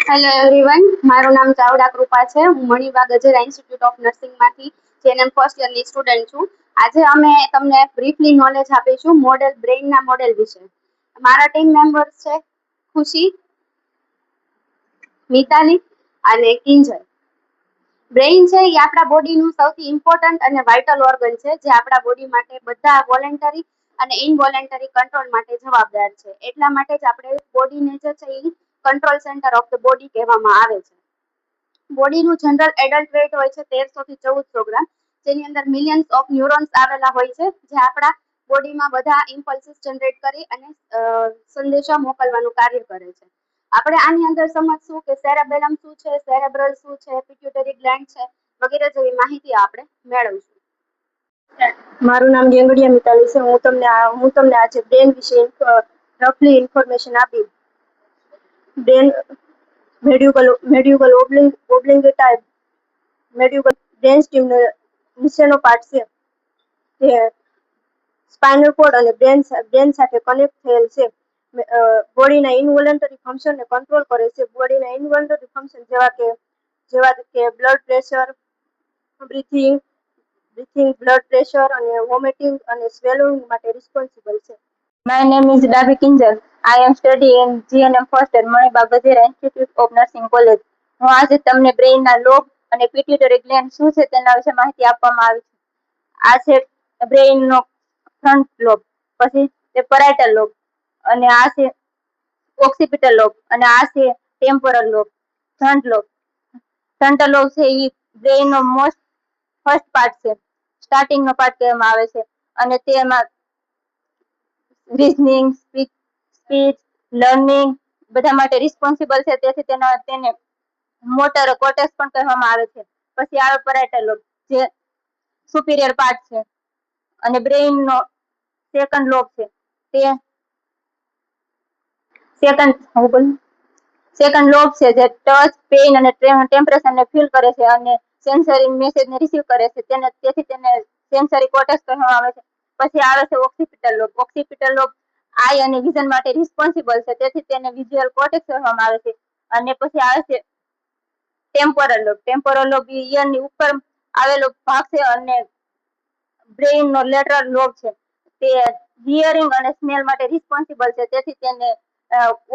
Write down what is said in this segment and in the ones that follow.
Hello everyone, મારું નામ ચાવડા કૃપા છે. હું મણિબા ગજેરા ઇન્સ્ટિટ્યૂટ ઓફ નર્સિંગમાંથી જેએનએમ ફર્સ્ટ યરની સ્ટુડન્ટ છું. આજે અમે તમને બ્રીફલી નોલેજ આપીશું બ્રેઇનના મોડેલ વિશે. મારા ટીમ મેમ્બર્સ છે ખુશી, મિતાલી અને કિંજલ. બ્રેઇન છે એ આપણા બોડીનું સૌથી ઇમ્પોર્ટન્ટ અને વાઇટલ ઓર્ગન છે, જે આપણા બોડી માટે બધા વોલેન્ટરી અને ઇનવોલેન્ટરી કંટ્રોલ માટે જવાબદાર છે. એટલા માટે જ આપણે બોડીને જે છે એ control centre of the body કહેવામાં આવે છે. બોડીનું જનરલ એડલ્ટ વેઇટ હોય છે 1300 થી 1400 ગ્રામ, જેની અંદર મિલિયન્સ ઓફ ન્યુરોન્સ આવેલા હોય છે, જે આપણા બોડીમાં બધા ઇમ્પલ્સિસ જનરેટ કરી અને સંદેશા મોકલવાનું કાર્ય કરે છે. આપણે આની અંદર સમજશું કે સેરેબેલમ શું છે, સેરેબ્રલ શું છે, પિટ્યુટરી ગ્લેન્ડ છે, વગેરે જેવી માહિતી આપણે મેળવશું. મારું નામ ગેંગડિયા મિતાલી છે. હું તમને આજે બ્રેન વિશે રફલી ઇન્ફોર્મેશન આપી. બ્રેન મેડ્યુકલ ઓબ્લિંગેટા મેડ્યુકલ બ્રેન સ્ટીમ નીચેનો પાર્ટ છે, જે સ્પાઇનલ કોર્ડ અને બ્રેન સાથે કનેક્ટ થયેલ છે. બોડીના ઇનવોલન્ટરી ફંક્શનને કંટ્રોલ કરે છે. બોડીના ઇનવોલન્ટરી ફંક્શન જેવા કે blood pressure, breathing, blood pressure અને વોમિટિંગ અને સ્વેલોઇંગ માટે રિસ્પોન્સિબલ છે. My name is Dabi Kinjal. I am studying in GNM First year, Manibal Gajera Institute of Nursing College. હું આજે તમને બ્રેઇનના લોબ અને પિટ્યુટરી ગ્લેન્ડ શું છે તેના વિશે માહિતી આપવામાં આવી છે. આ છે બ્રેઇનનો ફ્રન્ટ લોબ, પછી તે પેરાઇટલ લોબ, અને આ છે ઓક્સિપિટલ લોબ, અને આ છે ટેમ્પોરલ લોબ. ફ્રન્ટલ લોબ છે એ બ્રેઇનનો મોસ્ટ ફર્સ્ટ પાર્ટ છે, સ્ટાર્ટિંગનો પાર્ટ કહેવામાં આવે છે, અને તેમાં રીઝનિંગ, સ્પીચ, લર્નિંગ બધા માટે રિસ્પોન્સિબલ છે. તેથી તેને મોટર કોર્ટેક્સ પણ કહેવામાં આવે છે. પછી આવે પેરાઇટલ લોબ, જે સુપિરિયર પાર્ટ છે, અને બ્રેઇનનો સેકન્ડ લોબ છે. તે સેકન્ડ લોબ છે, જે ટચ, પેઇન અને ટેમ્પરેચરને ફીલ કરે છે અને સેન્સરી મેસેજને રિસીવ કરે છે. તેથી તેને સેન્સરી કોર્ટેક્સ કહેવામાં આવે છે. પછી આવે છે ઓક્સિપિટલ લોબ. ઓક્સિપિટલ લોબ આઈ અને વિઝન માટે રિસ્પોન્સિબલ છે, તેથી તેને વિઝ્યુઅલ કોર્ટેક્સ કહેવામાં આવે છે. અને પછી આવે છે ટેમ્પોરલ લોબ. ટેમ્પોરલ લોબ ઈયરની ઉપર આવેલો ભાગ છે અને બ્રેઇનનો લેટરલ લોબ છે. તે હિયરિંગ અને સ્મેલ માટે રિસ્પોન્સિબલ છે, તેથી તેને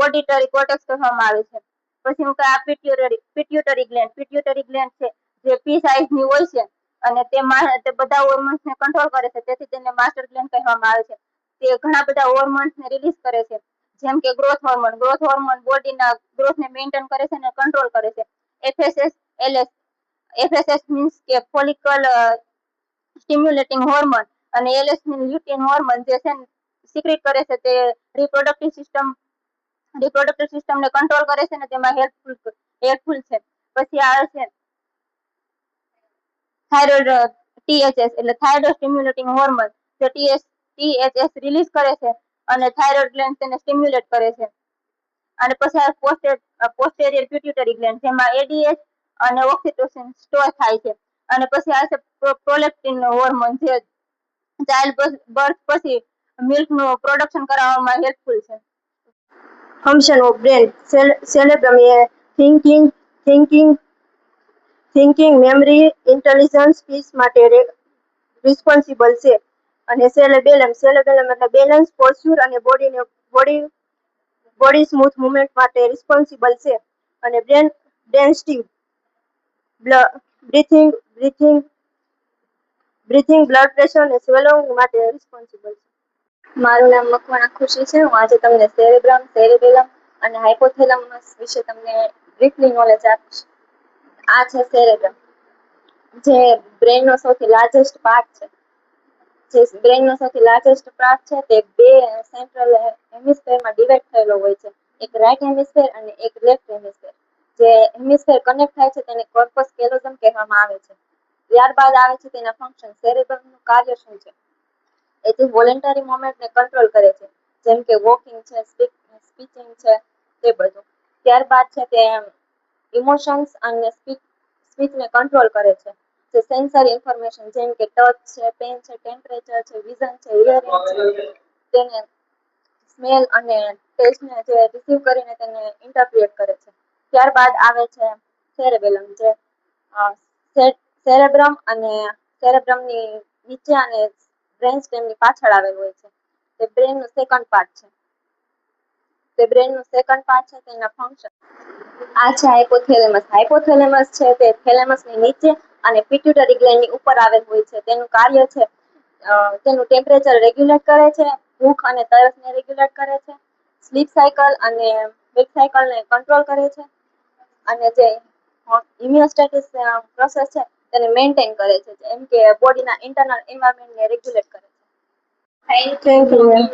ઓડિટરી કોર્ટેક્સ કહેવામાં આવે છે. પછી હું આ પિટ્યુટરી ગ્લેન્ડ. પિટ્યુટરી ગ્લેન્ડ છે જે પી સાઇઝની હોય છે, અને તે બધા હોર્મોન્સને કંટ્રોલ કરે છે, તેથી તેને માસ્ટર ગ્લેન્ડ કહેવામાં આવે છે. તે ઘણા બધા હોર્મોન્સને રિલીઝ કરે છે, જેમ કે ગ્રોથ હોર્મોન. ગ્રોથ હોર્મોન બોડીના ગ્રોથને મેન્ટેન કરે છે અને કંટ્રોલ કરે છે. FSS, LS. એફએસએસ મીન્સ કે ફોલિકલ સ્ટિમ્યુલેટિંગ હોર્મોન, અને એલએસ મીન્સ લ્યુટીન હોર્મોન, જે છે સિક્રેટ કરે છે. તે રિપ્રોડક્ટિવ સિસ્ટમને કંટ્રોલ કરે છે, અને તેમાં હેલ્પફુલ છે. પછી આવે છે થાઇરોઇડ, ટીએચએસ એટલે થાઇરોઇડ સ્ટિમ્યુલેટિંગ હોર્મોન, જે ટીએચએસ રિલીઝ કરે છે, અને થાઇરોઇડ ગ્લેન્ડ તેને સ્ટિમ્યુલેટ કરે છે. અને પછી પોસ્ટેરિયર પિટ્યુટરી ગ્લેન્ડ, જેમાં એડીએચ અને ઓક્સિટોસિન સ્ટોર થાય છે. અને પછી આવે છે પ્રોલેક્ટિન હોર્મોન, જે ચાઇલ્ડ બર્થ પછી મિલ્કનું પ્રોડક્શન કરાવવામાં હેલ્પફુલ છે. Function of brain. સેરેબ્રમ એ થિંકિંગ, મેમરી, ઇન્ટેલિજન્સ, સ્પીચ માટે રિસ્પોન્સિબલ છે. અને સેરેબેલમ એટલે બેલેન્સ, પોસ્ચર અને બોડી સ્મૂથ મુવમેન્ટ માટે રિસ્પોન્સિબલ છે. અને brain stem breathing, blood pressure અને સ્વેલોઇંગ માટે રિસ્પોન્સિબલ છે. મારું નામ મકવાણા ખુશી છે. હું આજે તમને સેરેબ્રમ, સેરેબેલમ અને હાઇપોથેલેમસ વિશે તમને બ્રીફલી નોલેજ આપીશ. આ છે સેરેબ્રમ, જે બ્રેઇનનો સૌથી લાર્જેસ્ટ પાર્ટ છે. તે બે સેન્ટ્રલ હેમિસ્ફેરમાં ડિવાઈડ થયેલો હોય છે, એક રાઇટ હેમિસ્ફેર અને એક લેફ્ટ હેમિસ્ફેર. જે હેમિસ્ફેર કનેક્ટ થાય છે તેને કોર્પસ કેલોઝમ કહેવામાં આવે છે. ત્યારબાદ આવે છે તેના ફંક્શન. સેરેબ્રમનું કાર્ય શું છે? એ વોલેન્ટરી મોમેન્ટને કંટ્રોલ કરે છે, જેમ કે વોકિંગ છે, સ્પીચિંગ છે, તે બધું. ત્યારબાદ છે તે ઇમોશન્સ અને સ્પીચને કંટ્રોલ કરે છે. જે સેન્સરી ઇન્ફોર્મેશન, જેમ કે ટચ છે, પેન છે, ટેમ્પરેચર છે, વિઝન છે, હિયરિંગ છે, તેને સ્મેલ અને ટેસ્ટને જે રિસીવ કરીને તેને ઇન્ટરપ્રિએટ કરે છે. ત્યારબાદ આવે છે સેરેબેલમ, જે સેરેબ્રમ અને સેરેબ્રમની નીચે અને બ્રેન સ્ટેમની પાછળ આવેલું હોય છે. તે બ્રેનનું સેકન્ડ પાર્ટ છે. તેના ફંક્શન આ છે હાઇપોથેલેમસ. હાઇપોથેલેમસ છે તે થેલેમસની નીચે અને પિટ્યુટરી ગ્લેન્ડની ઉપર આવેલ હોય છે. તેનું કાર્ય છે તેનું ટેમ્પરેચર રેગ્યુલેટ કરે છે, ભૂખ અને તરસને રેગ્યુલેટ કરે છે, સ્લીપ સાયકલ અને વેક સાયકલને કંટ્રોલ કરે છે, અને જે ઇમ્યુનોસ્ટેટિસ પ્રોસેસ છે તેને મેન્ટેન કરે છે, જેમ કે બોડીના ઇન્ટરનલ એન્વાયરમેન્ટને રેગ્યુલેટ કરે છે. Thank you ma'am.